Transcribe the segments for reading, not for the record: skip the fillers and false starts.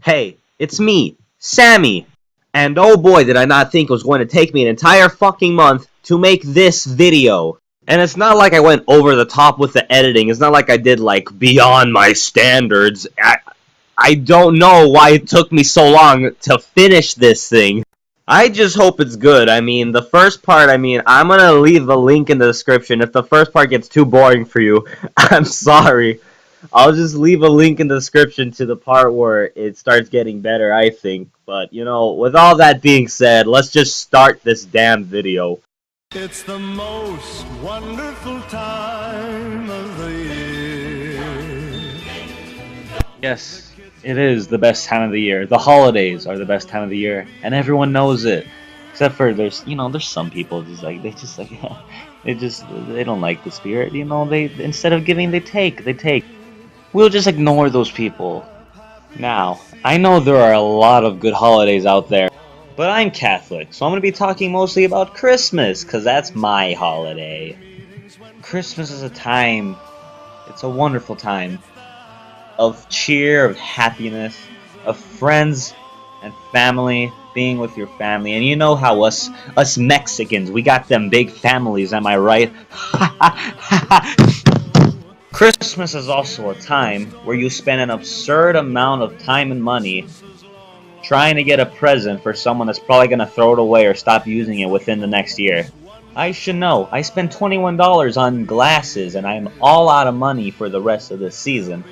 Hey, it's me, Sammy. And oh boy, did I not think it was going to take me an entire fucking month to make this video. And it's not like I went over the top with the editing. It's not like I did, like, beyond my standards. I don't know why it took me so long to finish this thing. I just hope it's good. I mean, the first part, I'm gonna leave a link in the description. If the first part gets too boring for you, I'm sorry. I'll just leave a link in the description to the part where it starts getting better, I think. But, you know, with all that being said, let's just start this damn video. It's the most wonderful time of the year. Yes, it is the best time of the year. The holidays are the best time of the year, and everyone knows it. Except for there's some people they don't like the spirit. They instead of giving, they take. We'll just ignore those people. Now, I know there are a lot of good holidays out there, but I'm Catholic, so I'm going to be talking mostly about Christmas, because that's my holiday. Christmas is it's a wonderful time of cheer, of happiness, of friends and family, being with your family. And you know how us Mexicans, we got them big families, am I right? Christmas is also a time where you spend an absurd amount of time and money trying to get a present for someone that's probably going to throw it away or stop using it within the next year. I should know. I spent $21 on glasses and I'm all out of money for the rest of this season.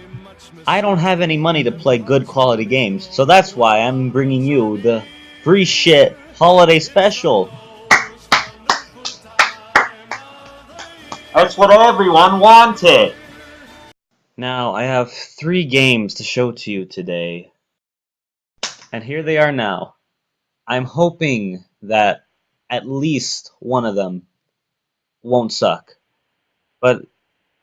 I don't have any money to play good quality games, so that's why I'm bringing you the free shit holiday special. That's what everyone wanted! Now, I have 3 games to show to you today. And here they are now. I'm hoping that at least one of them won't suck. But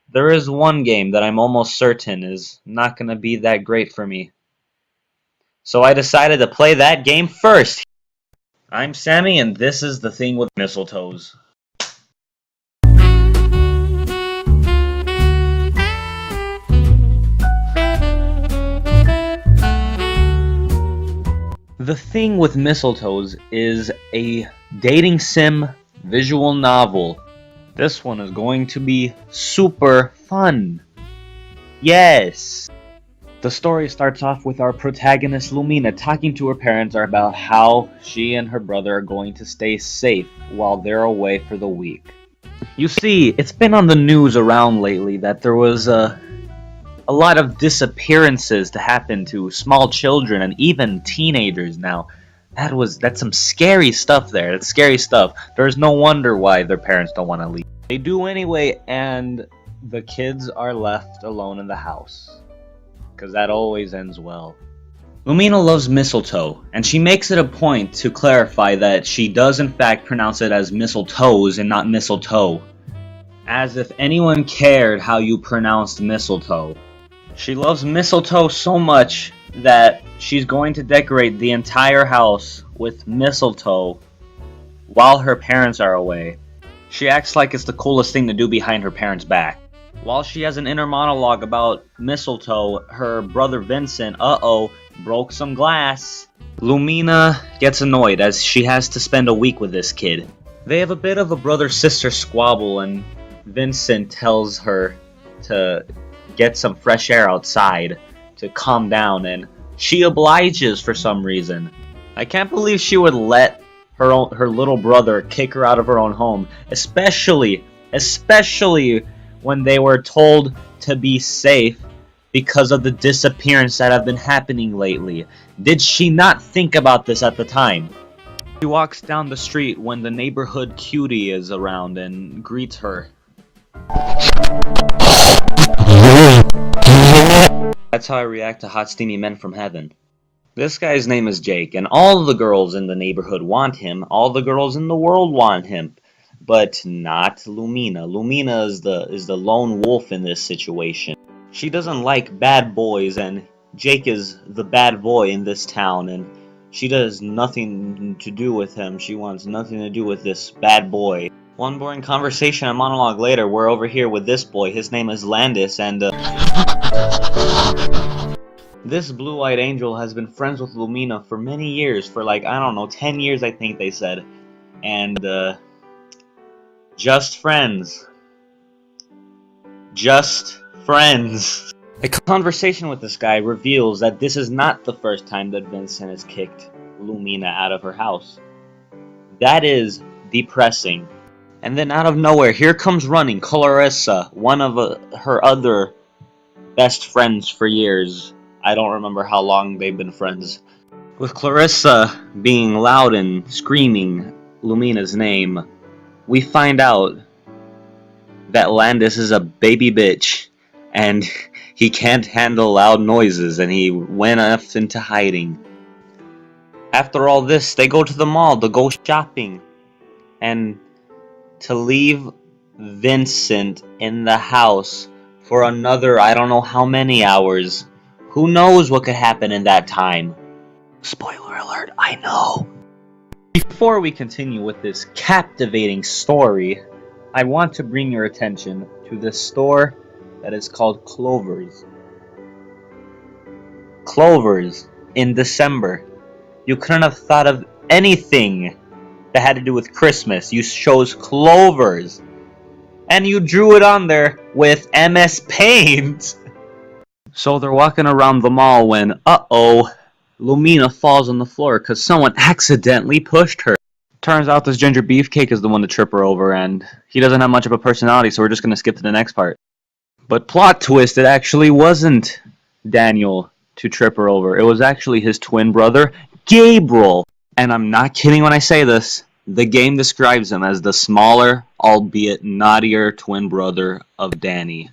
there is one game that I'm almost certain is not going to be that great for me. So I decided to play that game first. I'm Sammy, and this is The Thing with Mistletoes. The Thing with Mistletoes is a dating sim visual novel. This one is going to be super fun. Yes! The story starts off with our protagonist Lumina talking to her parents about how she and her brother are going to stay safe while they're away for the week. You see, it's been on the news around lately that there was a lot of disappearances to happen to small children and even teenagers now. That's some scary stuff there. That's scary stuff. There's no wonder why their parents don't want to leave. They do anyway, and the kids are left alone in the house. Because that always ends well. Lumina loves mistletoe, and she makes it a point to clarify that she does in fact pronounce it as mistletoes and not mistletoe. As if anyone cared how you pronounced mistletoe. She loves mistletoe so much that she's going to decorate the entire house with mistletoe while her parents are away. She acts like it's the coolest thing to do behind her parents' back. While she has an inner monologue about mistletoe, her brother Vincent, broke some glass. Lumina gets annoyed as she has to spend a week with this kid. They have a bit of a brother-sister squabble, and Vincent tells her to get some fresh air outside to calm down, and she obliges for some reason. I can't believe she would let her little brother kick her out of her own home, especially when they were told to be safe because of the disappearance that have been happening lately. Did she not think about this at the time? She walks down the street when the neighborhood cutie is around and greets her. That's how I react to hot steamy men from heaven. This guy's name is Jake, and all the girls in the neighborhood want him. All the girls in the world want him. But not Lumina. Lumina is the lone wolf in this situation. She doesn't like bad boys, and Jake is the bad boy in this town, and she does nothing to do with him. She wants nothing to do with this bad boy. One boring conversation and monologue later, we're over here with this boy. His name is Landis, and This blue-eyed angel has been friends with Lumina for many years, for like, I don't know, 10 years I think they said. And, just friends. Just friends. A conversation with this guy reveals that this is not the first time that Vincent has kicked Lumina out of her house. That is depressing. And then out of nowhere, here comes running Clarissa, one of her other best friends for years. I don't remember how long they've been friends. With Clarissa being loud and screaming Lumina's name, we find out that Landis is a baby bitch and he can't handle loud noises and he went off into hiding. After all this, they go to the mall to go shopping and to leave Vincent in the house for another I don't know how many hours. Who knows what could happen in that time? Spoiler alert, I know. Before we continue with this captivating story, I want to bring your attention to this store that is called Clover's. Clover's in December. You couldn't have thought of anything that had to do with Christmas. You chose Clover's. And you drew it on there with MS Paint. So they're walking around the mall when, uh-oh, Lumina falls on the floor because someone accidentally pushed her. Turns out this Ginger Beefcake is the one to trip her over, and he doesn't have much of a personality, so we're just going to skip to the next part. But plot twist, it actually wasn't Daniel to trip her over. It was actually his twin brother, Gabriel. And I'm not kidding when I say this. The game describes him as the smaller, albeit naughtier twin brother of Danny.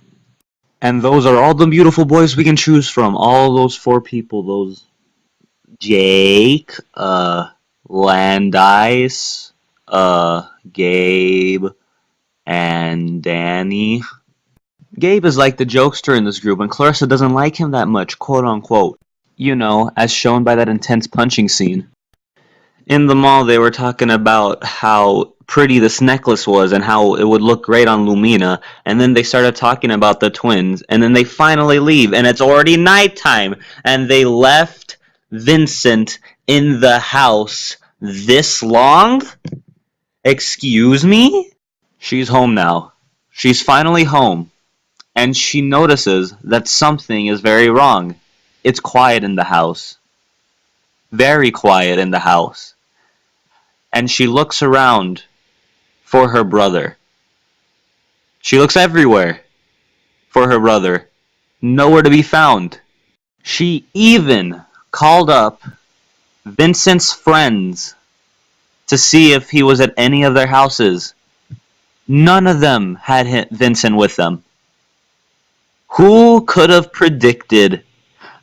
And those are all the beautiful boys we can choose from. All those four people, those Jake, Landis, Gabe, and Danny. Gabe is like the jokester in this group, and Clarissa doesn't like him that much, quote unquote. You know, as shown by that intense punching scene. In the mall, they were talking about how pretty this necklace was and how it would look great on Lumina, and then they started talking about the twins, and then they finally leave, and it's already nighttime, and they left Vincent in the house this long? Excuse me? She's home now. She's finally home, and she notices that something is very wrong. It's quiet in the house. Very quiet in the house. And she looks around for her brother. She looks everywhere for her brother. Nowhere to be found. She even called up Vincent's friends to see if he was at any of their houses. None of them had Vincent with them. Who could have predicted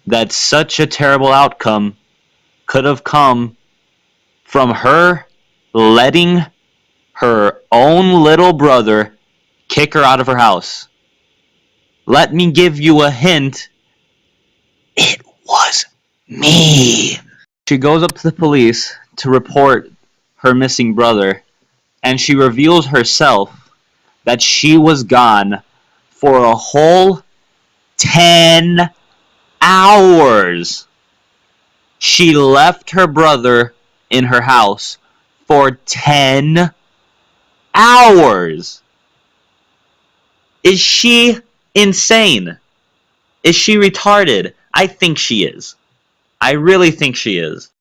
that such a terrible outcome could have come from her letting her own little brother kick her out of her house? Let me give you a hint. It was me. She goes up to the police to report her missing brother, and she reveals herself that she was gone for a whole 10 hours. She left her brother in her house for 10 hours. Is she insane? Is she retarded? I think she is. I really think she is.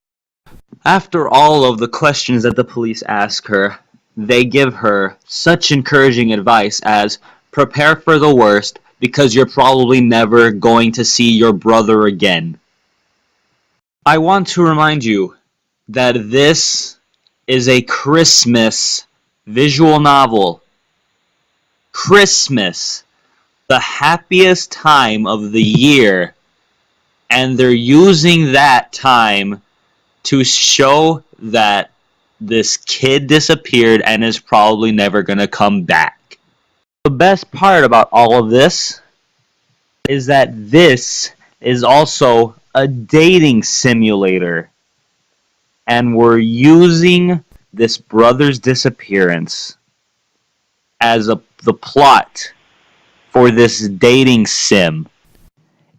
After all of the questions that the police ask her, they give her such encouraging advice as, prepare for the worst because you're probably never going to see your brother again. I want to remind you that this is a Christmas visual novel. Christmas, the happiest time of the year, and they're using that time to show that this kid disappeared and is probably never going to come back. The best part about all of this is that this is also a dating simulator. And we're using this brother's disappearance as the plot for this dating sim.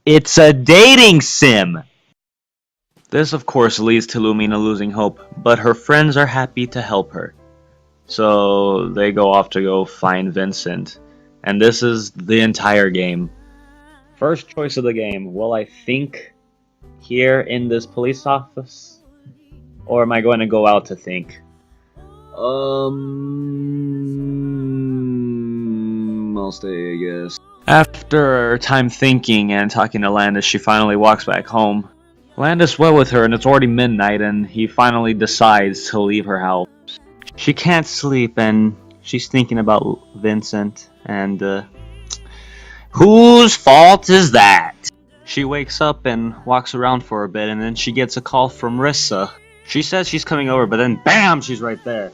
It's a dating sim! This, of course, leads to Lumina losing hope, but her friends are happy to help her. So they go off to go find Vincent. And this is the entire game. First choice of the game, will I think here in this police office? Or am I going to go out to think? I'll stay, I guess. After time thinking and talking to Landis, she finally walks back home. Landis went with her, and it's already midnight, and he finally decides to leave her house. She can't sleep, and she's thinking about Vincent, and whose fault is that? She wakes up and walks around for a bit, and then she gets a call from Rissa. She says she's coming over, but then BAM! She's right there.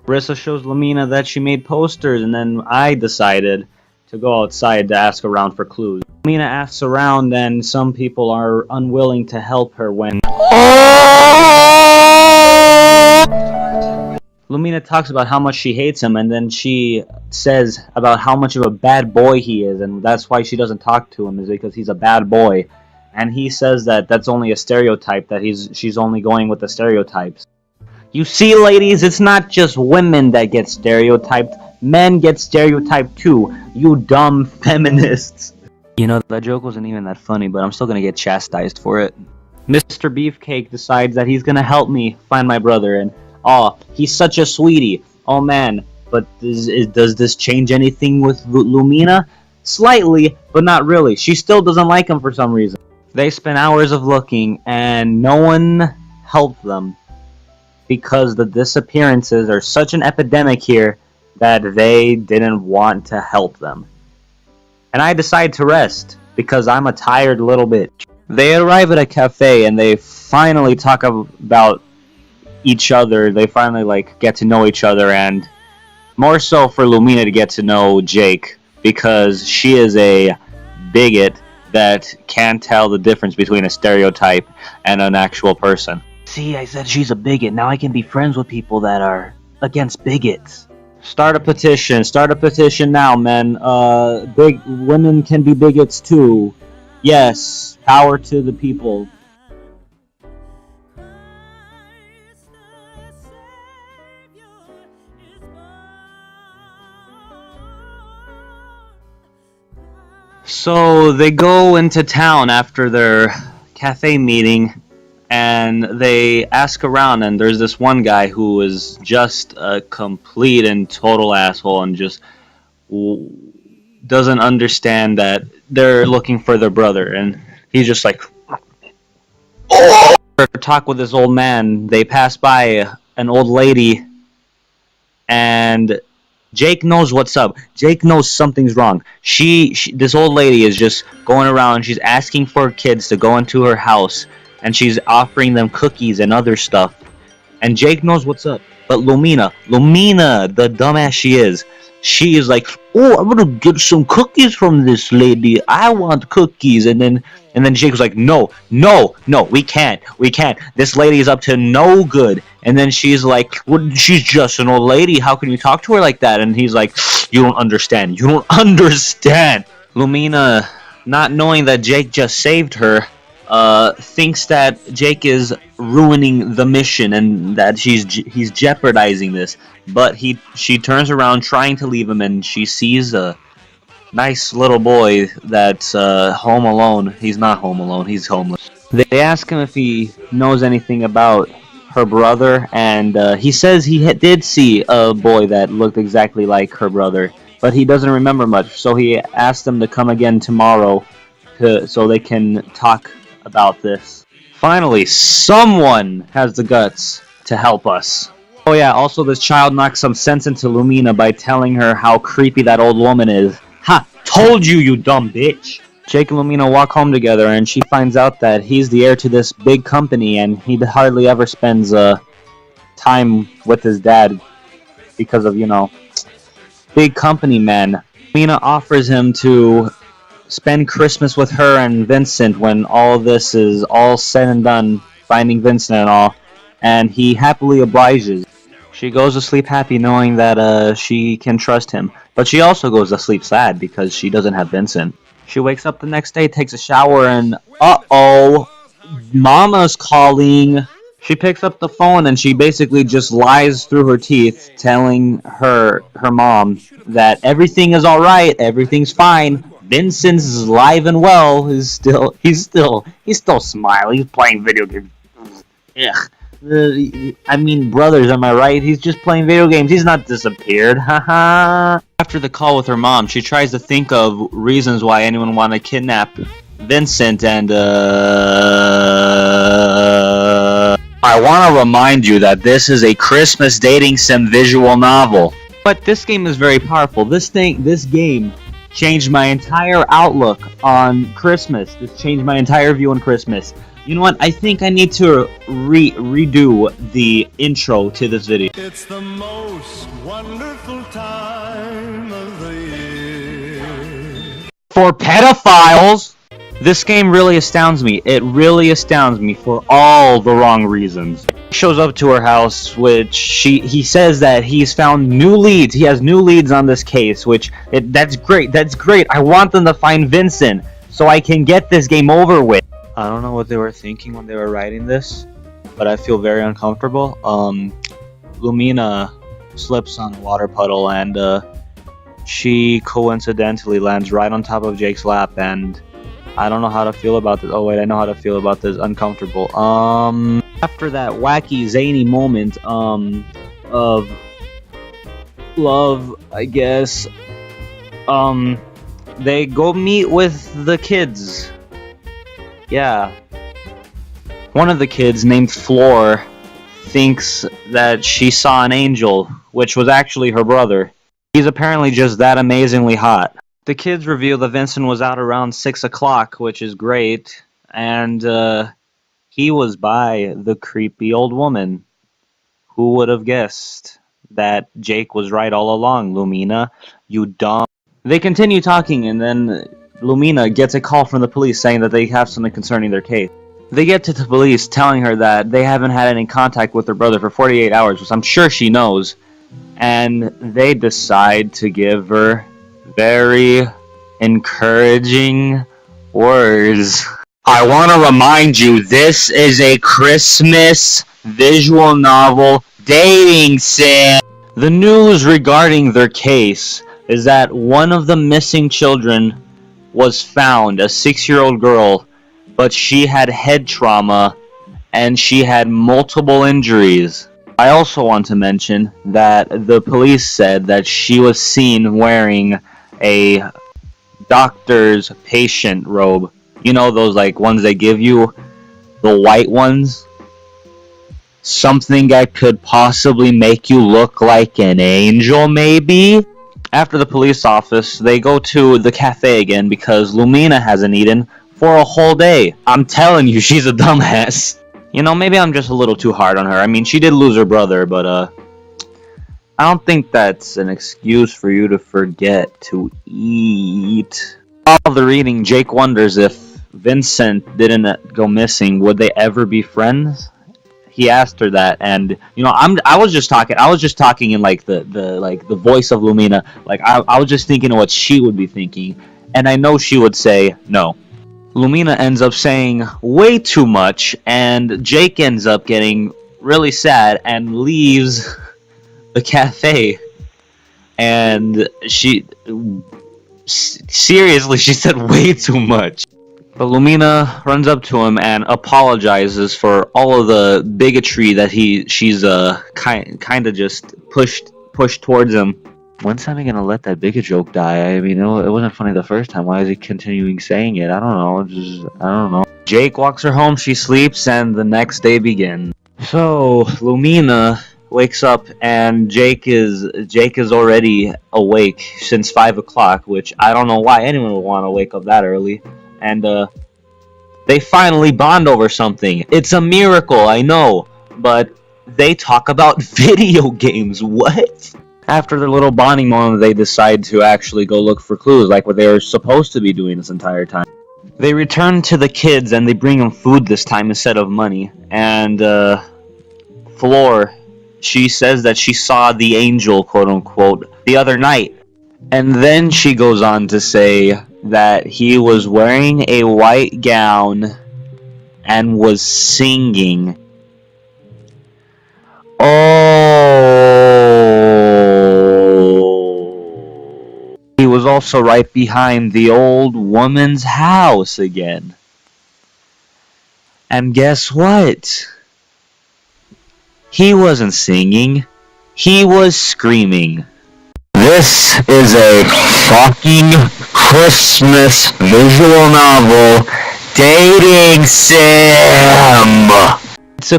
Rissa shows Lumina that she made posters, and then I decided to go outside to ask around for clues. Lumina asks around, and some people are unwilling to help her when... Lumina talks about how much she hates him, and then she says about how much of a bad boy he is, and that's why she doesn't talk to him, is because he's a bad boy. And he says that that's only a stereotype, that she's only going with the stereotypes. You see, ladies, it's not just women that get stereotyped. Men get stereotyped too, you dumb feminists. You know, that joke wasn't even that funny, but I'm still gonna get chastised for it. Mr. Beefcake decides that he's gonna help me find my brother, and oh, he's such a sweetie. Oh man, but does this change anything with Lumina? Slightly, but not really. She still doesn't like him for some reason. They spent hours of looking, and no one helped them, because the disappearances are such an epidemic here that they didn't want to help them. And I decide to rest, because I'm a tired little bitch. They arrive at a cafe, and they finally talk about each other. They finally get to know each other, and more so for Lumina to get to know Jake, because she is a bigot that can't tell the difference between a stereotype and an actual person. See, I said she's a bigot. Now I can be friends with people that are against bigots. Start a petition now, men. Big women can be bigots too. Yes, power to the people. So they go into town after their cafe meeting, and they ask around, and there's this one guy who is just a complete and total asshole and just doesn't understand that they're looking for their brother, and he's just like... Talk with this old man. They pass by an old lady, and Jake knows what's up. Jake knows something's wrong. This old lady is just going around. She's asking for kids to go into her house, and she's offering them cookies and other stuff. And Jake knows what's up. But Lumina, the dumbass she is like, oh, I'm gonna get some cookies from this lady. I want cookies. And then Jake was like, no, we can't. This lady is up to no good. And then she's like, well, she's just an old lady. How can you talk to her like that? And he's like, you don't understand. Lumina, not knowing that Jake just saved her, thinks that Jake is ruining the mission and that he's jeopardizing this. But she turns around trying to leave him, and she sees a nice little boy that's home alone. He's not home alone, he's homeless. They ask him if he knows anything about her brother, and he says he did see a boy that looked exactly like her brother, but he doesn't remember much, so he asked them to come again tomorrow so they can talk about this. Finally, someone has the guts to help us. Oh yeah, also this child knocks some sense into Lumina by telling her how creepy that old woman is. Ha! Told you, you dumb bitch! Jake and Lumina walk home together, and she finds out that he's the heir to this big company, and he hardly ever spends time with his dad because of, big company men. Lumina offers him to spend Christmas with her and Vincent when all this is all said and done, finding Vincent and all, and he happily obliges. She goes to sleep happy knowing that she can trust him, but she also goes to sleep sad because she doesn't have Vincent. She wakes up the next day, takes a shower, and uh-oh, Mama's calling. She picks up the phone and she basically just lies through her teeth, telling her mom that everything is all right, everything's fine. Vincent's alive and well. He's still smiling. He's playing video games. Ugh. I mean, brothers, am I right? He's just playing video games. He's not disappeared. Haha. After the call with her mom, she tries to think of reasons why anyone want to kidnap Vincent, and I want to remind you that this is a Christmas dating sim visual novel. But this game is very powerful. This game changed my entire outlook on Christmas. This changed my entire view on Christmas. You know what? I think I need to redo the intro to this video. It's the most wonderful time of the year. For pedophiles! This game really astounds me. It really astounds me for all the wrong reasons. He shows up to her house, which he says that he's found new leads. He has new leads on this case, that's great. That's great. I want them to find Vincent so I can get this game over with. I don't know what they were thinking when they were writing this, but I feel very uncomfortable. Lumina slips on a water puddle and she coincidentally lands right on top of Jake's lap, and I don't know how to feel about this. Oh wait, I know how to feel about this. Uncomfortable. After that wacky, zany moment, of love, I guess, they go meet with the kids. Yeah. One of the kids, named Floor, thinks that she saw an angel, which was actually her brother. He's apparently just that amazingly hot. The kids reveal that Vincent was out around 6 o'clock, which is great, and he was by the creepy old woman. Who would have guessed that Jake was right all along, Lumina? You dumb. They continue talking, and then Lumina gets a call from the police saying that they have something concerning their case. They get to the police telling her that they haven't had any contact with their brother for 48 hours, which I'm sure she knows, and they decide to give her very encouraging words. I want to remind you, this is a Christmas visual novel dating sim. The news regarding their case is that one of the missing children was found, a 6-year-old girl, but she had head trauma and she had multiple injuries. I also want to mention that the police said that she was seen wearing a doctor's patient robe. You know, those like ones they give you, the white ones? Something that could possibly make you look like an angel, maybe? After the police office, they go to the cafe again because Lumina hasn't eaten for a whole day. I'm telling you, she's a dumbass. You know, maybe I'm just a little too hard on her. I mean, she did lose her brother, but I don't think that's an excuse for you to forget to eat. While they're eating, Jake wonders if Vincent didn't go missing, would they ever be friends? He asked her that, and you know, I was just talking in like the voice of Lumina. Like I was just thinking of what she would be thinking, and I know she would say no. Lumina ends up saying way too much, and Jake ends up getting really sad and leaves the cafe. And she seriously, she said way too much. But Lumina runs up to him and apologizes for all of the bigotry that she's kind of just pushed towards him. When's Sammy gonna let that bigot joke die? I mean, it wasn't funny the first time. Why is he continuing saying it? I don't know. Jake walks her home, she sleeps, and the next day begins. So Lumina wakes up and Jake is already awake since 5 o'clock, which I don't know why anyone would want to wake up that early. And they finally bond over something. It's a miracle, I know, but they talk about video games. What? After their little bonding moment, they decide to actually go look for clues, like what they were supposed to be doing this entire time. They return to the kids and they bring them food this time instead of money. And Floor, she says that she saw the angel, quote unquote, the other night. And then she goes on to say that he was wearing a white gown and was singing. Oh! He was also right behind the old woman's house again. And guess what? He wasn't singing. He was screaming. This is a fucking Christmas visual novel dating sim. To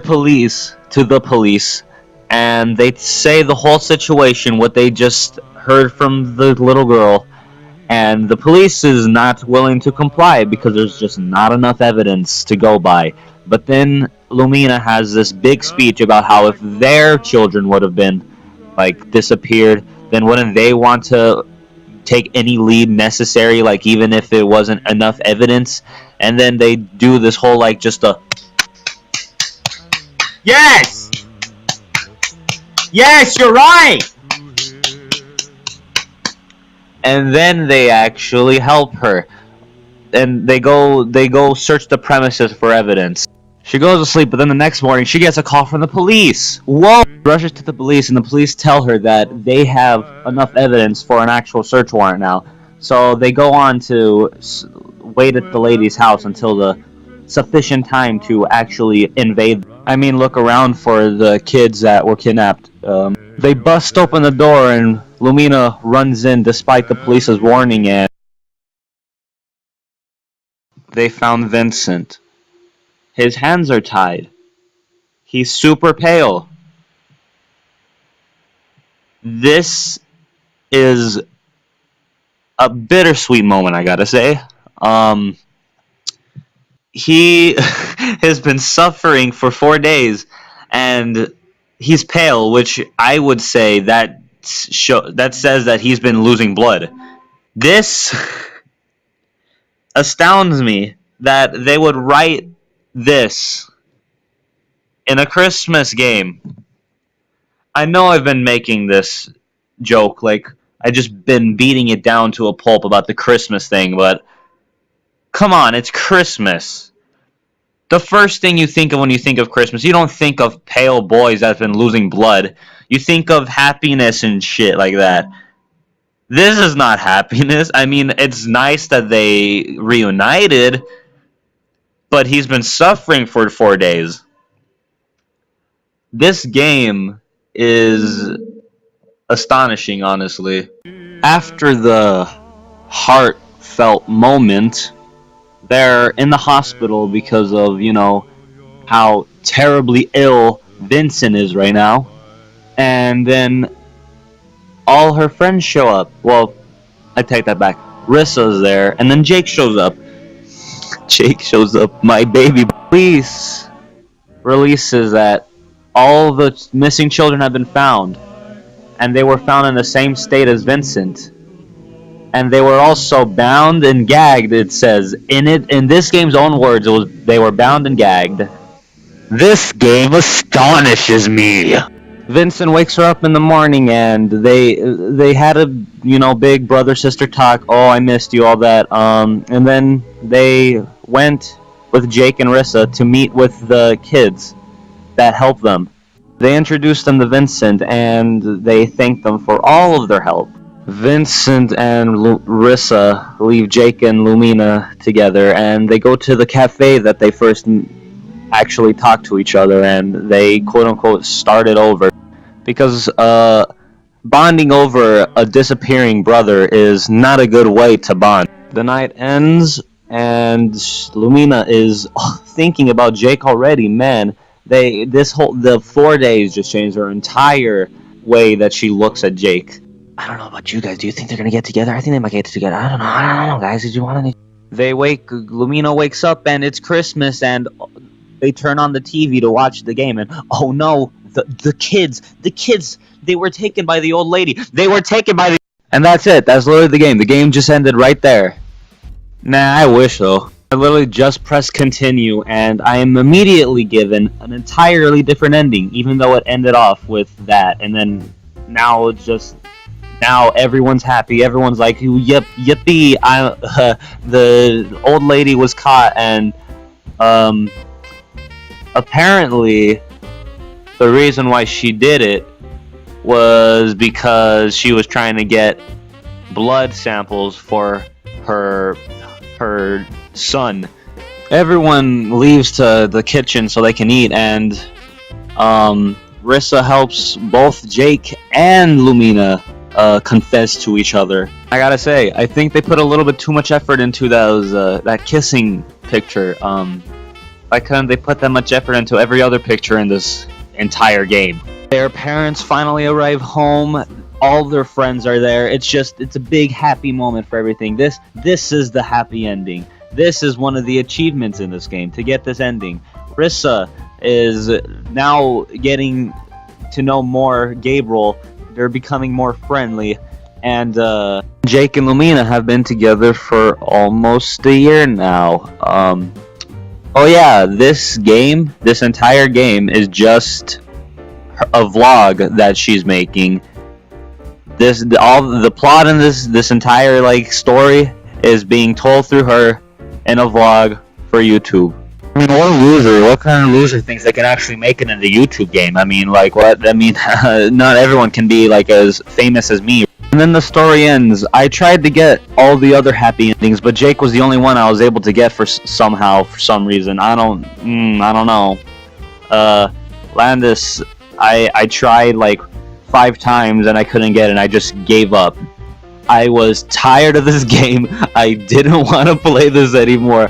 the police, and they say the whole situation, what they just heard from the little girl, and the police is not willing to comply because there's just not enough evidence to go by. But then Lumina has this big speech about how if their children would have been like disappeared, then wouldn't they want to take any lead necessary, like even if it wasn't enough evidence? And then they do this whole like just a yes, you're right. And then they actually help her, and they go search the premises for evidence. She goes to sleep, but then the next morning she gets a call from the police. Whoa! Rushes to the police, and the police tell her that they have enough evidence for an actual search warrant now. So they go on to wait at the lady's house until the sufficient time to actually invade. I mean, look around for the kids that were kidnapped. They bust open the door, and Lumina runs in despite the police's warning, and they found Vincent. His hands are tied. He's super pale. This is a bittersweet moment, I gotta say. He has been suffering for 4 days, and he's pale, which I would say that says that he's been losing blood. This astounds me that they would write this in a Christmas game. I know I've been making this joke, like I just been beating it down to a pulp about the Christmas thing, but come on, it's Christmas. The first thing you think of when you think of Christmas, you don't think of pale boys that's been losing blood. You think of happiness and shit like that. This is not happiness. I mean, it's nice that they reunited, but he's been suffering for 4 days. This game is astonishing, honestly. After the heartfelt moment, they're in the hospital because of, how terribly ill Vincent is right now. And then all her friends show up. Well, I take that back. Rissa's there, and then Jake shows up. My baby. Police releases that all the missing children have been found, and they were found in the same state as Vincent. And they were also bound and gagged, it says. In this game's own words, they were bound and gagged. This game astonishes me. Vincent wakes her up in the morning, and they had a big brother sister talk. Oh, I missed you, all that. And then they went with Jake and Rissa to meet with the kids that helped them. They introduced them to Vincent, and they thanked them for all of their help. Vincent and Rissa leave Jake and Lumina together, and they go to the cafe that they first actually talked to each other, and they quote-unquote started over. Because bonding over a disappearing brother is not a good way to bond. The night ends, and Lumina is thinking about Jake already. Man, the 4 days just changed her entire way that she looks at Jake. I don't know about you guys. Do you think they're gonna get together? I think they might get together. I don't know, guys. Did you want any? Lumina wakes up, and it's Christmas, and they turn on the TV to watch the game, and oh no, the kids, they were taken by the old lady. And that's it. That's literally the game. The game just ended right there. Nah, I wish though. I literally just press continue, and I am immediately given an entirely different ending, even though it ended off with that, and then now it's just Now everyone's happy. Everyone's like, "Yep, yippee!" The old lady was caught, and um, apparently the reason why she did it was because she was trying to get blood samples for her son. Everyone leaves to the kitchen so they can eat, and Rissa helps both Jake and Lumina confess to each other. I gotta say, I think they put a little bit too much effort into that kissing picture. Why couldn't they put that much effort into every other picture in this entire game? Their parents finally arrive home. All their friends are there. It's a big happy moment for everything. This is the happy ending. This is one of the achievements in this game, to get this ending. Rissa is now getting to know more Gabriel. They're becoming more friendly, and Jake and Lumina have been together for almost a year now. Oh yeah, this entire game is just a vlog that she's making. All the plot in this entire story is being told through her in a vlog for YouTube. I mean, what kind of loser thinks they can actually make it in the YouTube game? I mean, what? I mean, not everyone can be as famous as me. And then the story ends. I tried to get all the other happy endings, but Jake was the only one I was able to get for some reason. I don't know. Landis, I tried 5 times and I couldn't get it, and I just gave up. I was tired of this game. I didn't want to play this anymore.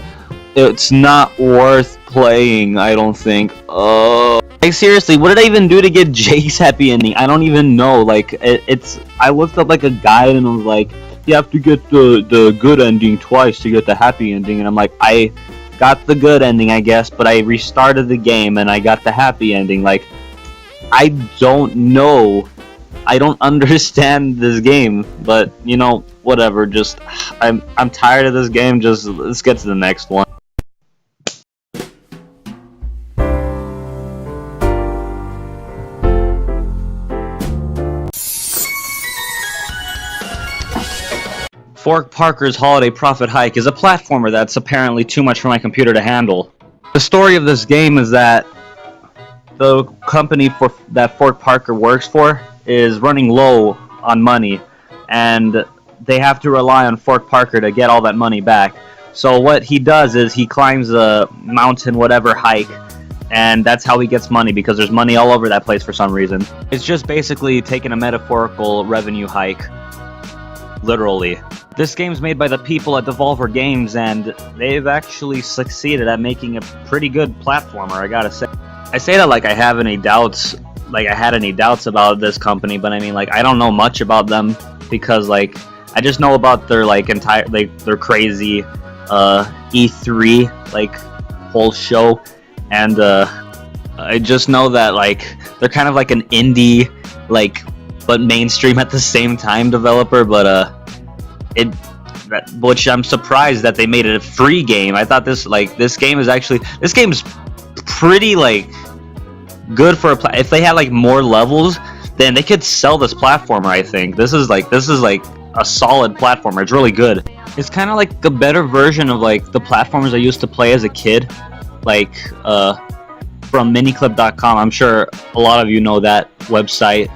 It's not worth playing, I don't think. Seriously, what did I even do to get Jake's happy ending? I don't even know. I looked up a guide and I was like, you have to get the good ending twice to get the happy ending, and I'm like, I got the good ending, I guess, but I restarted the game and I got the happy ending. I don't know. I don't understand this game, but whatever. Just I'm tired of this game. Just let's get to the next one. Fork Parker's Holiday Profit Hike is a platformer that's apparently too much for my computer to handle. The story of this game is that the company that Fork Parker works for is running low on money, and they have to rely on Fork Parker to get all that money back. So what he does is he climbs a mountain whatever hike, and that's how he gets money, because there's money all over that place for some reason. It's just basically taking a metaphorical revenue hike, literally. This game's made by the people at Devolver Games, and they've actually succeeded at making a pretty good platformer, I gotta say. I say that I have any doubts, I had any doubts about this company, but I mean, I don't know much about them, because, I just know about their, their crazy, E3, whole show, and, I just know that, they're kind of an indie, but mainstream at the same time developer, but, which I'm surprised that they made it a free game. I thought this game is pretty good for if they had like more levels, then they could sell this platformer. I think this is like a solid platformer. It's really good. It's kind of like a better version of like the platformers I used to play as a kid, like from miniclip.com. I'm sure a lot of you know that website.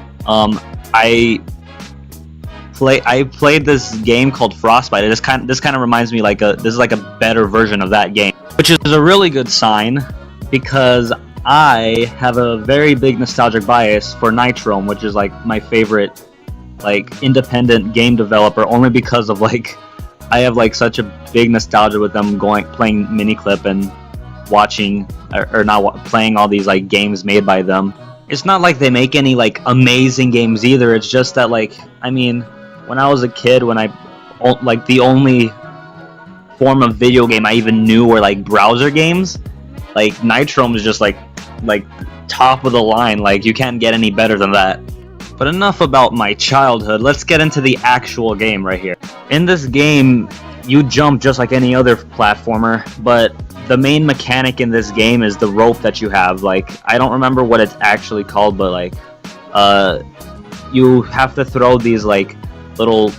I played this game called Frostbite. This kind of reminds me this is like a better version of that game, which is a really good sign because I have a very big nostalgic bias for Nitrome, which is like my favorite like independent game developer, only because of like I have like such a big nostalgia with them playing Miniclip and watching or not playing all these like games made by them. It's not like they make any like amazing games either. It's just that like I mean, when I was a kid, when the only form of video game I even knew were like browser games, like Nitrome is just like top of the line. Like you can't get any better than that. But enough about my childhood. Let's get into the actual game right here. In this game, you jump just like any other platformer, but the main mechanic in this game is the rope that you have. Like I don't remember what it's actually called, but like you have to throw these like little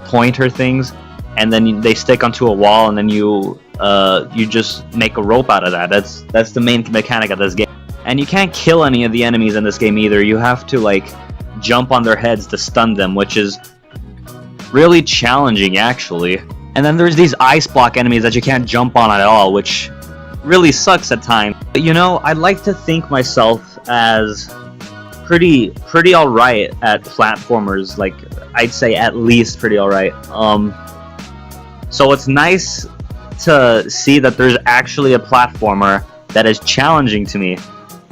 pointer things, and then they stick onto a wall, and then you just make a rope out of that. That's the main mechanic of this game. And you can't kill any of the enemies in this game either. You have to like jump on their heads to stun them, which is really challenging actually. And then there's these ice block enemies that you can't jump on at all, which really sucks at times. But you know, I'd like to think myself as pretty alright at platformers. Like, I'd say at least pretty alright. So it's nice to see that there's actually a platformer that is challenging to me,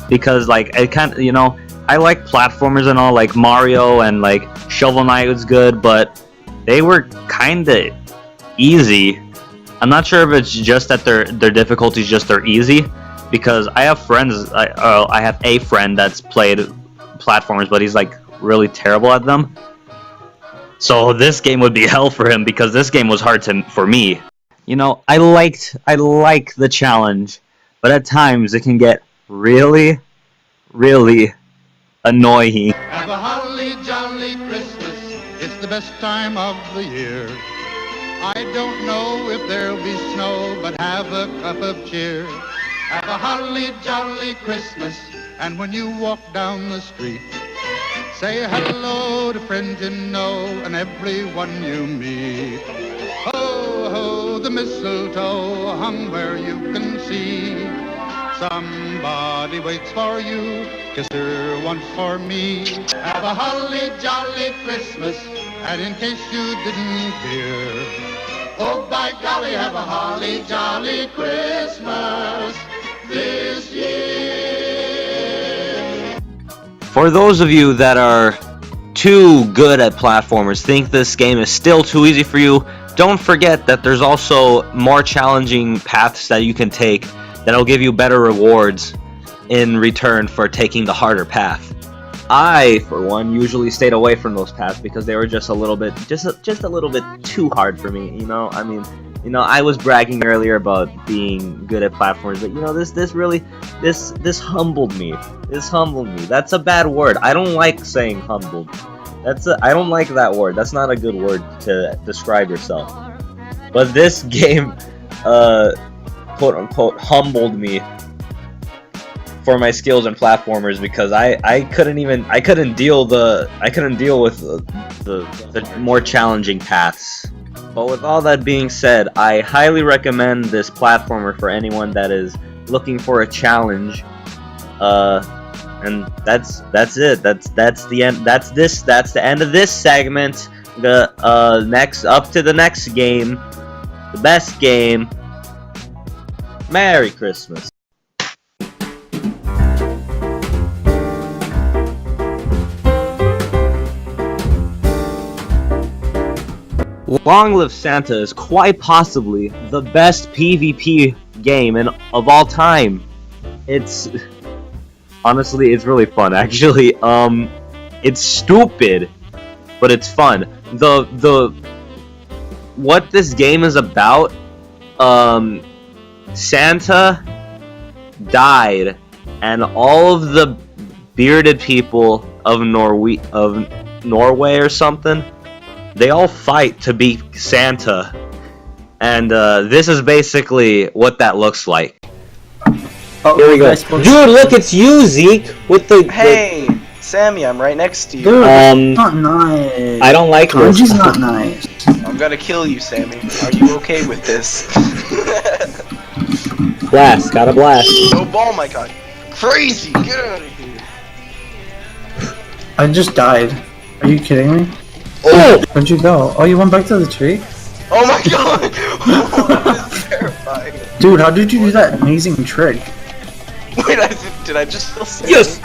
because like it kind of, you know, I like platformers and all, like Mario and like Shovel Knight was good, but they were kinda easy. I'm not sure if it's just that their difficulties just are easy, because I have friends, I have a friend that's played platformers, but he's like really terrible at them. So this game would be hell for him, because this game was hard for me. You know, I like the challenge, but at times it can get really annoying. Have a holly jolly Christmas, it's the best time of the year. I don't know if there'll be snow, but have a cup of cheer. Have a holly jolly Christmas, and when you walk down the street, say hello to friends you know and everyone you meet. Ho, ho, the mistletoe hung where you can see. Somebody waits for you, kiss her once for me. Have a holly jolly Christmas, and in case you didn't hear, oh by golly, have a holly jolly Christmas this year. For those of you that are too good at platformers, think this game is still too easy for you, don't forget that there's also more challenging paths that you can take that'll give you better rewards in return for taking the harder path. I, for one, usually stayed away from those paths because they were just a little bit too hard for me. You know, I mean, you know, I was bragging earlier about being good at platforms, but you know, this humbled me. This humbled me. That's a bad word. I don't like saying humbled. I don't like that word. That's not a good word to describe yourself. But this game, quote unquote, humbled me for my skills in platformers, because I couldn't deal with the more challenging paths. But with all that being said, I highly recommend this platformer for anyone that is looking for a challenge. And that's it. That's the end. That's the end of this segment. The up to the next game, the best game. Merry Christmas. Long Live Santa is quite possibly the best PvP game of all time. It's honestly, it's really fun actually. It's stupid, but it's fun. What this game is about, Santa died, and all of the bearded people of Norway or something, they all fight to be Santa, and this is basically what that looks like. Oh, here we go. Dude, look, it's you, Zeke, with the... Hey, Sammy, I'm right next to you. Dude, that's not nice. I don't like this. Kanji's not nice. I'm gonna kill you, Sammy. Are you okay with this? Blast, got a blast. No ball, my god. Crazy, get out of here. I just died. Are you kidding me? Oh! Where'd you go? Oh, you went back to the tree? Oh my god! That is terrifying. Dude, how did you do that amazing trick? Wait, did I just feel Sammy? Yes!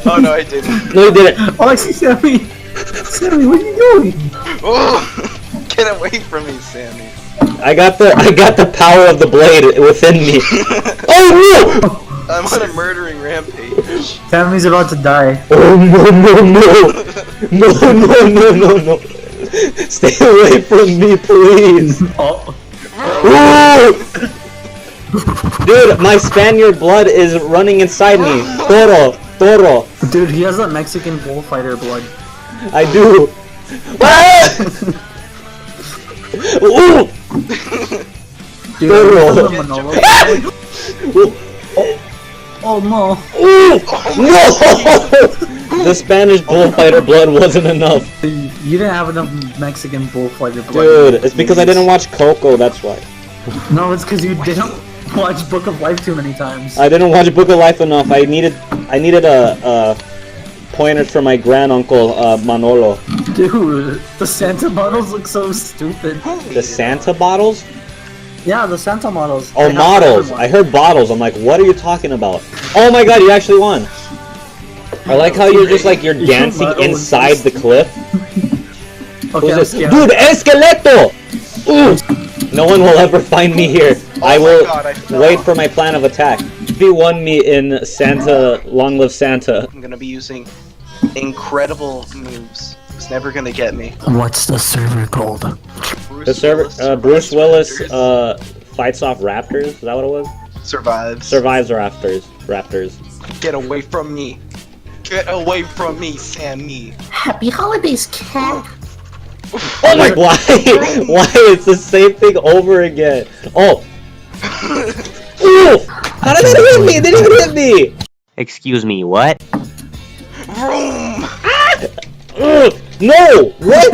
Oh no, I didn't. No, you didn't. Oh, I see Sammy! Sammy, what are you doing? Oh, get away from me, Sammy. I got the power of the blade within me. Oh no! I'm on a murdering rampage. Sammy's about to die. Oh no no no! No! Stay away from me, please! Oh. Dude, my Spaniard blood is running inside me. Toro. Dude, he has that Mexican bullfighter blood. I do. Ooh! Dude, Oh. Manolo. Oh no. Ooh! No! The Spanish bullfighter blood wasn't enough. You didn't have enough Mexican bullfighter blood. Dude, it's because I didn't watch Coco, that's why. No, it's because you didn't watch Book of Life too many times. I didn't watch Book of Life enough. I needed a pointer for my granduncle, Manolo. Dude, the Santa models look so stupid. The Santa bottles? Yeah, the Santa models. Oh, They have models. everyone. I heard bottles. I'm like, what are you talking about? Oh my god, you actually won. I like how you're just like, you're dancing inside the cliff. Okay, I'm Who's this? scared. Dude, Esqueleto! Ooh! No one will ever find me here. I will God, I fell. wait for my plan of attack. If you won me in Santa, Long Live Santa. I'm gonna be using incredible moves. It's never gonna get me. What's the server called? The server, Bruce Willis, fights off raptors. Is that what it was? Survives. Survives raptors. Get away from me. Get away from me, Sammy. Happy holidays, cat. Oh my! Why? Why? It's the same thing over again. Oh! Ooh! How did that hit me? It didn't even hit me! Excuse me, what? Vroom! No! What?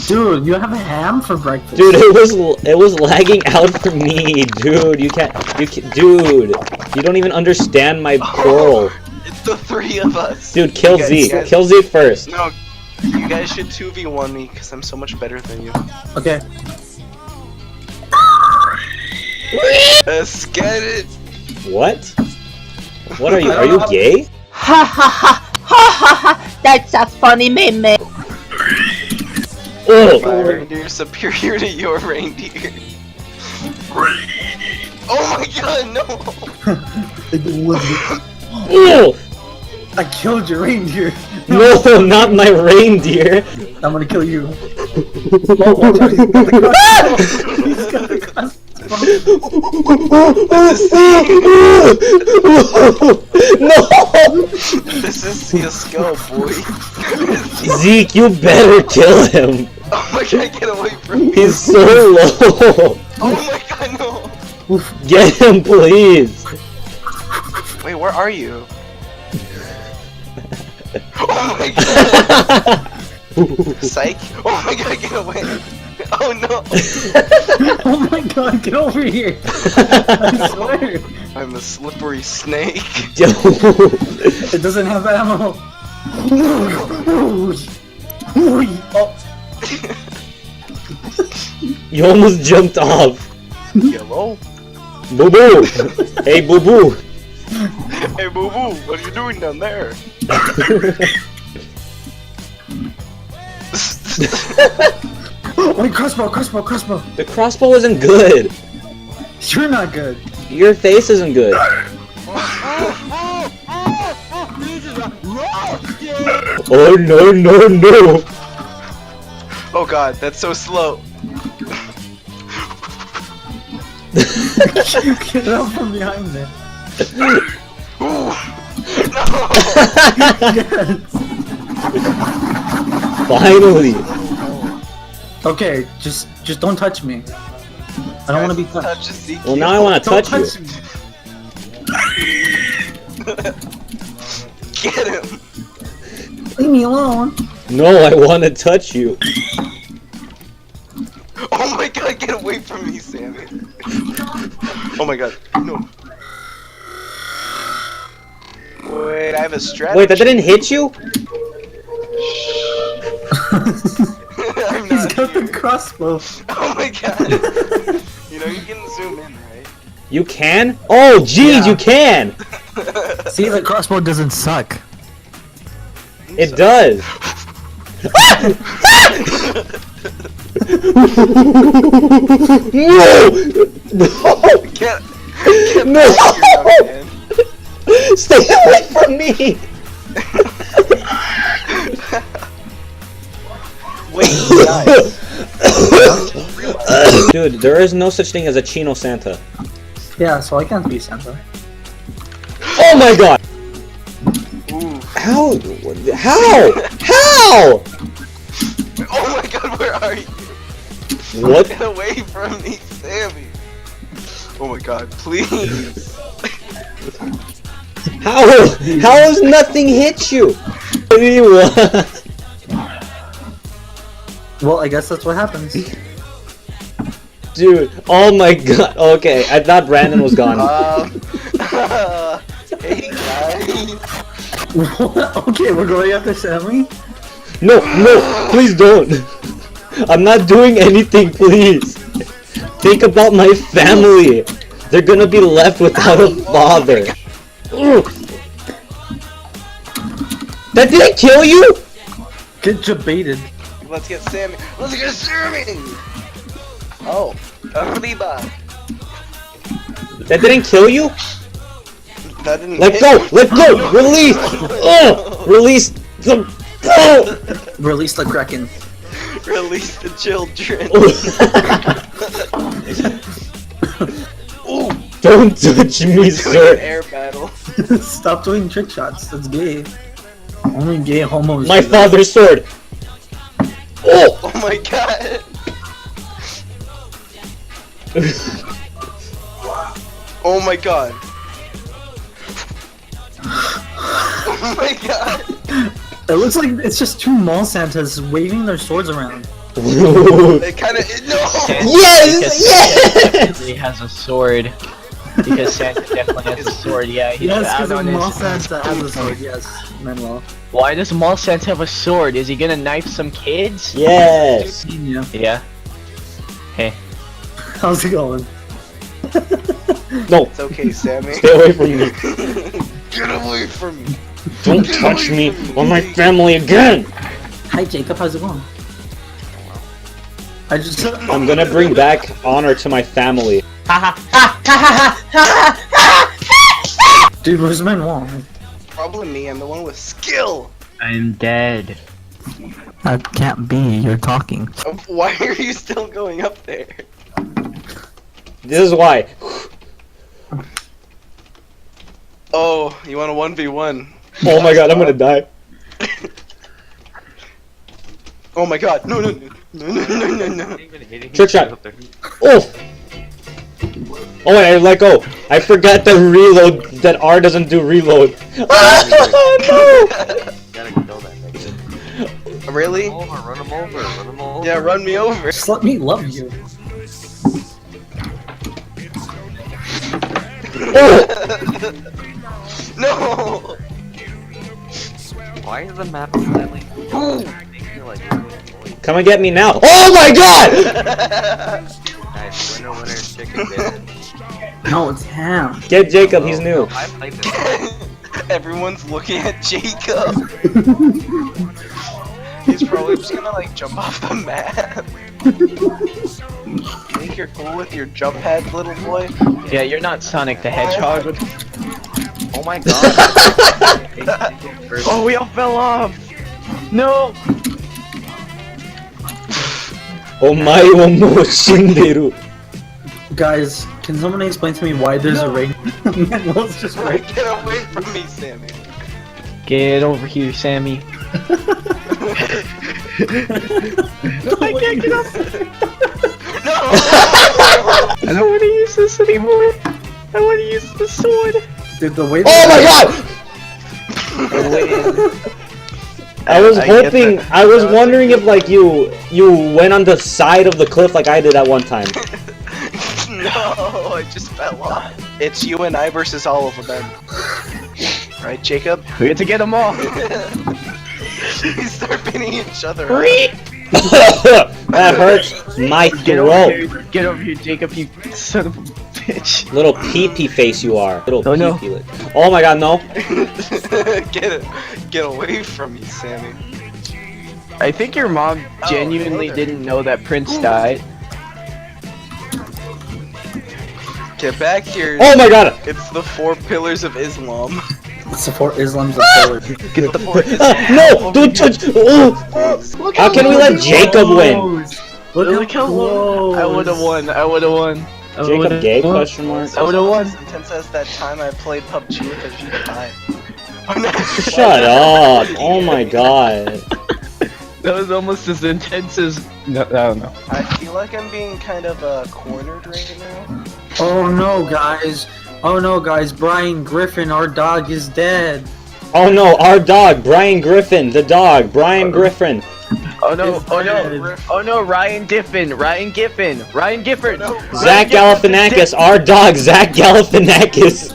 Dude, you have a ham for breakfast. Dude, it was lagging out for me, dude. You can't, dude. You don't even understand my plural. It's the three of us. Dude, kill You Zeke. guys- Kill Zeke first. No, you guys should 2v1 me because I'm so much better than you. Okay. Let's get it. What? What are you? Are you gay? Ha ha ha ha ha ha! That's a funny meme. Oh! My reindeer is superior to your reindeer. Oh my god, no! Oh! I killed your reindeer. No, not my reindeer. I'm gonna kill you. Oh, watch out, he's got the crossbow. He's got the crossbow. No! This is CSGO, boy. Zeke, you better kill him. Oh my god, get away from me. He's so low. Oh my god, no! Get him, please. Wait, where are you? Oh my god! Psych! Oh my god, get away! Oh no! Oh my god, get over here! I swear! I'm a slippery snake. It doesn't have ammo! Oh, You almost jumped off. Hello? Boo boo. Hey boo boo. Hey boo boo, what are you doing down there? wait, crossbow, crossbow, crossbow! The crossbow isn't good. You're not good. Your face isn't good. Oh no no no. Oh god, that's so slow. Get out from behind there. Ooh. No! Yes. Finally. Okay, just don't touch me. I don't want to be touched. Touch Ezekiel. Well, now I want to Don't touch you. touch me. Get him! Leave me alone. No, I want to touch you. Oh my god, get away from me, Sammy! Oh my god, no. Wait, I have a strategy. Wait, that didn't hit you? I'm He's not got here. the crossbow. Oh my god. You know, you can zoom in, right? You can? Oh, jeez, Yeah. you can. See, the crossbow doesn't suck. It does. No! No! Get No! back here, young man. Stay away from me! Wait, guys. Dude, there is no such thing as a Chino Santa. Yeah, so I can't be Santa. Oh my god! Ooh. Ooh. How? How? How? Oh my god, where are you? What? Get away from me, Sammy. Oh my god, please. How? How has nothing hit you? Well, I guess that's what happens. Dude, oh my god. Okay, I thought Brandon was gone. Hey guys. What? Okay, we're going after Sammy? No, no, please don't. I'm not doing anything, please. Think about my family. They're gonna be left without a father. That didn't kill you? Get jebaited. Let's get Sammy. Let's get Sammy. Oh, arriba. That didn't kill you? That didn't Let hit go! me. Let go! Release! Release the... Release the Kraken. Release the children. Ooh, Don't touch me, doing an sir. air battle. Stop doing trick shots. That's gay. Only gay homos. My do that. father's sword. Oh! Oh my god. Oh my god. Oh my god. It looks like it's just two mall Santas waving their swords around. They kind of no. Yes! Yes! He has a sword. Because Santa definitely has a sword, yeah. He's Yes, out because on mall his... Santa has a sword. Yes, Manuel. Why does Mall Santa have a sword? Is he gonna knife some kids? Yes! Yeah. Yeah. Hey. How's it going? No! It's okay, Sammy. Stay away from me. Get away from me. Don't touch me or my family again! Hi Jacob, how's it going? I just I'm gonna bring back honor to my family. Dude, where's Manuel? Probably me. I'm the one with skill. I'm dead. That can't be, you're talking. Why are you still going up there? This is why. Oh, you want a 1v1? Oh my god, I'm gonna die. Oh my god, no, no, no, no, no, no, no. Trick shot. Oh! Oh wait, I let go. I forgot that reload, that R doesn't do reload. Oh no! Really? Run him over. Yeah, run me over. Just let me love you. No! Why is the map slightly... Come and get me now. Oh my god! Nice, winner, chicken dinner. No, it's him. Get Jacob, he's new. I played this. Everyone's looking at Jacob. He's probably just gonna like jump off the map. Think you're cool with your jump head, little boy? Yeah, you're not Sonic the Hedgehog. Oh my god. Oh, we all fell off. No. Omae mo shinderu. Guys, can someone explain to me why there's a ring? Manuel's just right. Get away from me, Sammy. Get over here, Sammy. I can't get up. No! I don't want to use this anymore. I want to use the sword. Dude, the way Oh my god! I was hoping, I was wondering if like you went on the side of the cliff like I did at one time. No, I just fell off. It's you and I versus all of them. Right, Jacob? We have to get them all. We start beating each other up. That hurts my Get over throat. here. Get over here, Jacob, you son of a bitch. Little pee-pee face you are. Little Oh, no. pee-pee lip. Oh my god, no. Get away from me, Sammy. I think your mom genuinely hello there. didn't know that Prince died. Get back here. Oh my god. It's the 4 pillars of Islam. support Islam's a pillar. Get the fork. No! Don't touch! Oh. How can we let Jacob win? Look Look how low. I would have won. I would have won. Jacob gay? Question mark. So it's almost as intense as that time I played PUBG with a G5. Shut up! Oh my god. That was almost as intense as. No, I don't know. I feel like I'm being kind of cornered right now. Oh no, guys. Oh no, guys. Brian Griffin, our dog, is dead. Oh no, our dog, Brian Griffin, the dog, Brian Griffin. Oh no, Is oh dead. no, oh no, Ryan Giffen. Zach Galifianakis, our dog, Zach Galifianakis.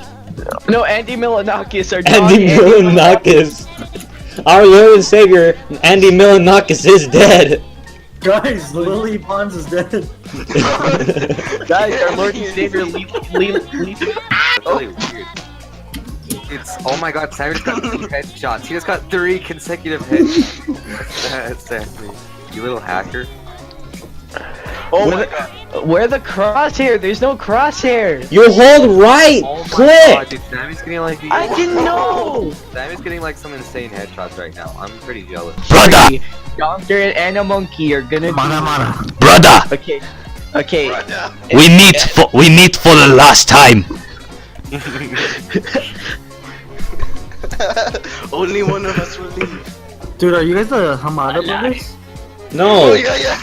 No, Andy Milanakis, our dog. Andy Milanakis. Our Lord and Savior, Andy Milanakis, is dead. Guys, Lily Bonds is dead. Guys, our Lord and Savior, Lee. Really weird. It's oh my god, Cyber's got 3 headshots. He just got 3 consecutive headshots. That's me. You little hacker. Oh my god. Where the crosshair? There's no crosshair. You hold right, Oh my click. god, dude, Sammy's getting like these. I didn't know. Sammy's getting like some insane headshots right now. I'm pretty jealous. Brother! Doctor and a monkey are gonna. Brother! Okay. Okay. We meet for the last time. Only one of us will leave. Dude, are you guys the Hamada brothers? No. Oh yeah, yeah.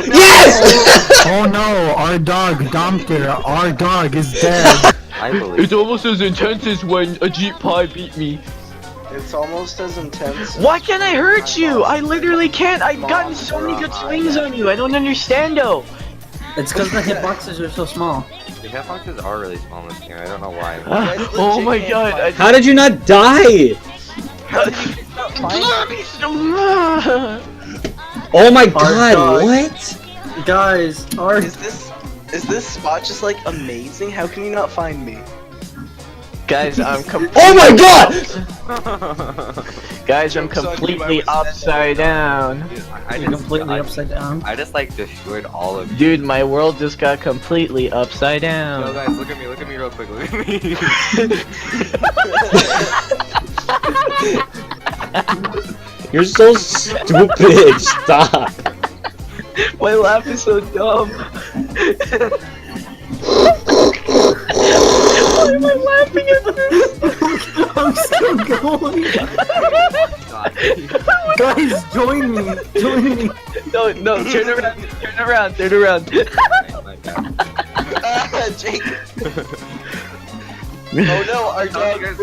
Yes! Oh no, our dog, Domter, our dog is dead. I believe. almost as intense as when a Jeep Pie beat me. It's almost as intense. Why can't I hurt you? I literally can't. I've gotten so many good swings on you. I don't understand though. It's because the hitboxes are so small. The hitboxes are really small in this game. I don't know why. Oh my god. How did you not die? Oh my god, dog. what? Guys, our Is this spot just like amazing? How can you not find me? Guys, I'm Oh my god! Guys, I'm completely upside down. Dude, you're completely upside down. I just like destroyed all of you. Dude, my world just got completely upside Yo down. guys, look at me real quick, look at me. You're so stupid, stop. My laugh is so dumb. Why am I laughing at this? I'm still going. Guys, join me. Join me. No, turn around. Jake. Oh no, our dog. I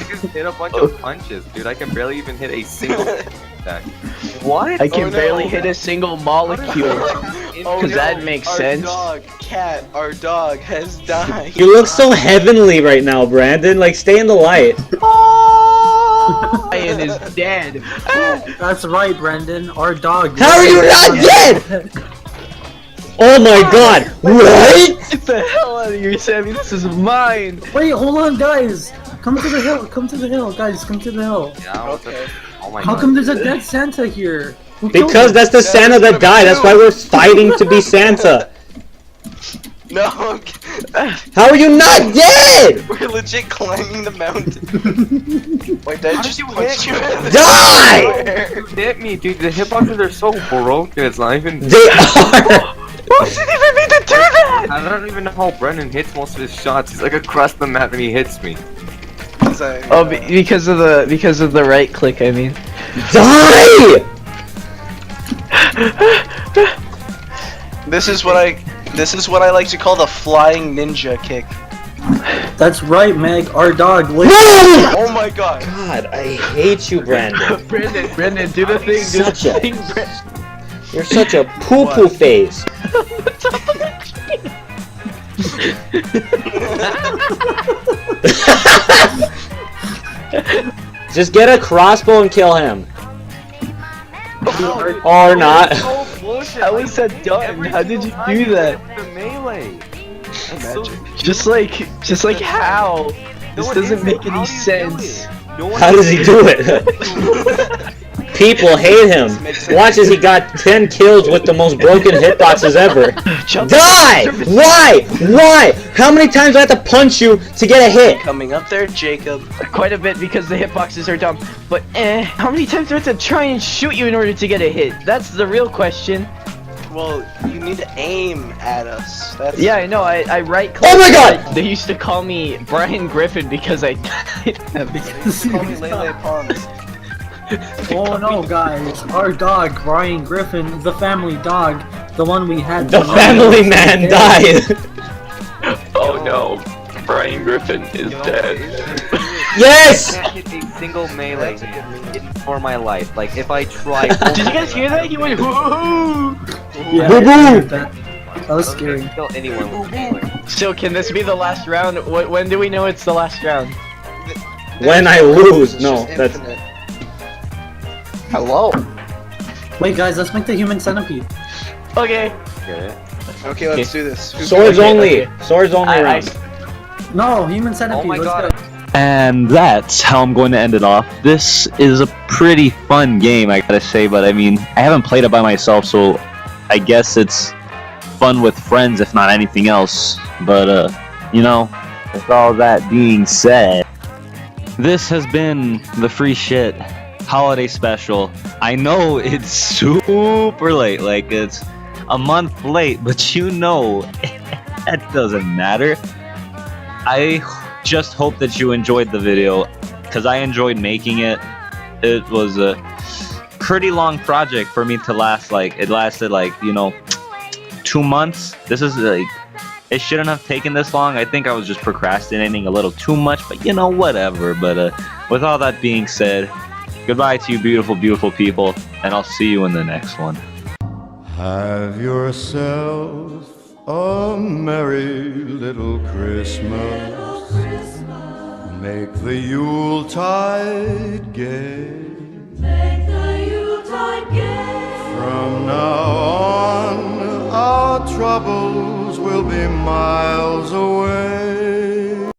just hit a bunch of punches, dude. I can barely even hit a single attack. What? I can Oh, no. barely hit a single molecule. Oh, Does no, that make sense? Our dog has died. You look so heavenly right now, Brandon. Like, stay in the light. Ryan is dead. That's right, Brendan. Our dog. How are you not dead? Oh my god, what? Get the hell out of here, Sammy. This is mine. Wait, hold on, guys. Come to the hill. Come to the hill, guys. Come to the hill. Yeah, Okay. oh my How god. come there's a dead Santa here? Who killed Because him? that's the Santa that died. That's why we're fighting to be Santa. No, How are you not dead? we're legit climbing the mountain. Wait, did I just punch you in the Die! You hit me, dude. The hitboxes are so broken. It's not even. They are. Who didn't even mean to do that? I don't even know how Brennan hits most of his shots. He's like across the map and he hits me. Oh, because of the right click. I mean. Die! This is what I like to call the flying ninja kick. That's right, Meg. Our dog. No! Oh my god. God, I hate you, Brandon. Brendan, do the thing. Do Such the a- thing, You're such a poo-poo face. Just get a crossbow and kill him. Or not. How is that done? How did you do that? The melee. That's so Just like how? This No, it doesn't isn't. make any How do you do sense. it? No one How does he do it? People hate him. Watch as he got 10 kills with the most broken hitboxes ever. Die! Why? Why? How many times do I have to punch you to get a hit? Coming up there, Jacob. Quite a bit because the hitboxes are dumb. But how many times do I have to try and shoot you in order to get a hit? That's the real question. Well, you need to aim at us. That's Yeah, I know. I right click. Oh my god! They used to call me Brian Griffin because I died. Call me Lele Pons. Oh no, guys! Our dog, Brian Griffin, the family dog, the one we had. The family man died! Oh no, Brian Griffin is dead. Yes! I can't hit a single melee for my life. Like, if I try... Did you guys hear that? He went hoo. Yeah, Boo-boo! I heard that was scary. Kill anyone with melee. So can this be the last round? When do we know it's the last round? When I lose. No, that's... Hello. Wait, guys, let's make the human centipede. Okay. Okay, let's do this. Who's Swords gonna- only! Swords only round. No, human centipede. Oh my let's god. go. And that's how I'm going to end it off. This is a pretty fun game, I gotta say, but I mean, I haven't played it by myself, so I guess it's fun with friends, if not anything else. But, you know, with all that being said, this has been the Free Shit Holiday Special. I know it's super late, like it's a month late, but you know, that doesn't matter. I just hope that you enjoyed the video, because I enjoyed making it. It was a pretty long project for me to last, like, it lasted like, you know, 2 months. This is like, it shouldn't have taken this long. I think I was just procrastinating a little too much, but you know, whatever. But with all that being said, goodbye to you beautiful, beautiful people, and I'll see you in the next one. Have yourself a merry little Christmas. Make the Yuletide gay. Make the Yuletide gay. From now on, our troubles will be miles away.